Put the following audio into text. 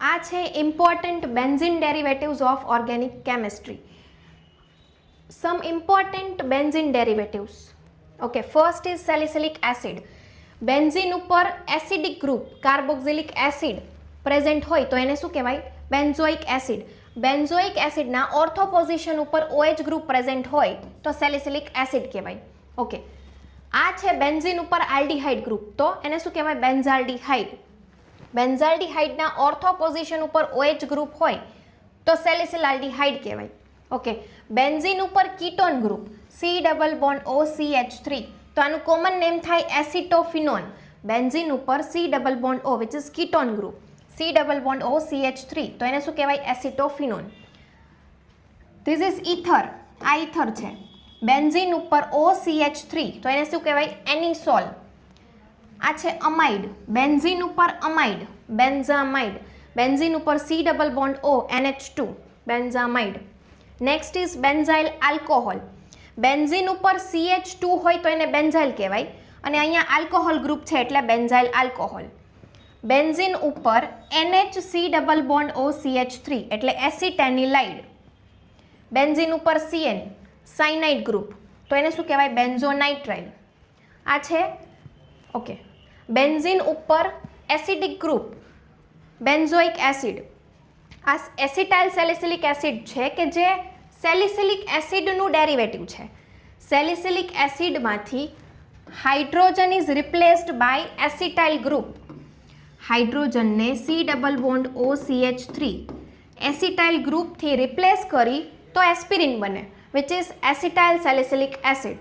આ છે important benzene derivatives of organic chemistry. Some important benzene derivatives. Okay, first is salicylic acid. Benzene ઉપર acidic group carboxylic acid present હોય તો એને શું કહેવાય? Benzoic acid. બેન્ઝોઇક એસિડના ઓર્થો પોઝિશન ઉપર OH ગ્રુપ પ્રેઝન્ટ હોય તો સેલિસિલિક એસિડ કહેવાય. ઓકે, આ છે બેન્ઝીન ઉપર આલ્ડીહાઇડ ગ્રુપ, તો એને શું કહેવાય? બેન્ઝાલ્ડીહાઇડ. બેન્ઝાલ્ડીહાઇડના ઓર્થો પોઝિશન ઉપર OH ગ્રુપ હોય તો સેલિસિલ આલ્ડીહાઇડ કહેવાય. ઓકે, બેન્ઝીન ઉપર કીટોન ગ્રુપ C=OCH3 તો આનું કોમન નેમ થાય એસિટોફિનોન. બેન્ઝીન ઉપર C=O which is ketone group C=OCH3 તો એને શું કહેવાય? એસિટોફિનોન. This is ether. આ ઇથર છે. બેન્ઝીન ઉપર OCH3 તો એને શું કહેવાય? એનિસોલ. આ છે અમાઇડ. બેન્ઝીન ઉપર અમાઇડ બેન્ઝામાઇડ. બેન્ઝીન ઉપર C=O NH2 બેન્ઝામાઇડ. Next is benzyl alcohol. Benzene ઉપર CH2 હોય તો એને બેન્ઝાઇલ કહેવાય અને અહીંયા આલ્કોહોલ ગ્રુપ છે એટલે બેન્ઝાઇલ આલ્કોહોલ. બેન્ઝીન ઉપર NH C=OCH3 એટલે એસિટેનિલાઇડ. બેન્ઝીન ઉપર CN સાયનાઇડ ગ્રુપ તો એને શું કહેવાય? બેન્ઝોનાઇટ્રાઇલ. આ છે ઓકે. બેન્ઝીન ઉપર એસિડિક ગ્રુપ બેન્ઝોઇક એસિડ. આ એસિટાઇલ સેલિસિલિક એસિડ છે કે જે સેલિસિલિક એસિડનું ડેરિવેટિવ છે. સેલિસિલિક એસિડમાંથી hydrogen is replaced by acetyl group. હાઇડ્રોજનને C=OCH3 એસિટાઇલ ગ્રુપથી રિપ્લેસ કરી તો એસ્પિરિન બને which is acetyl salicylic acid.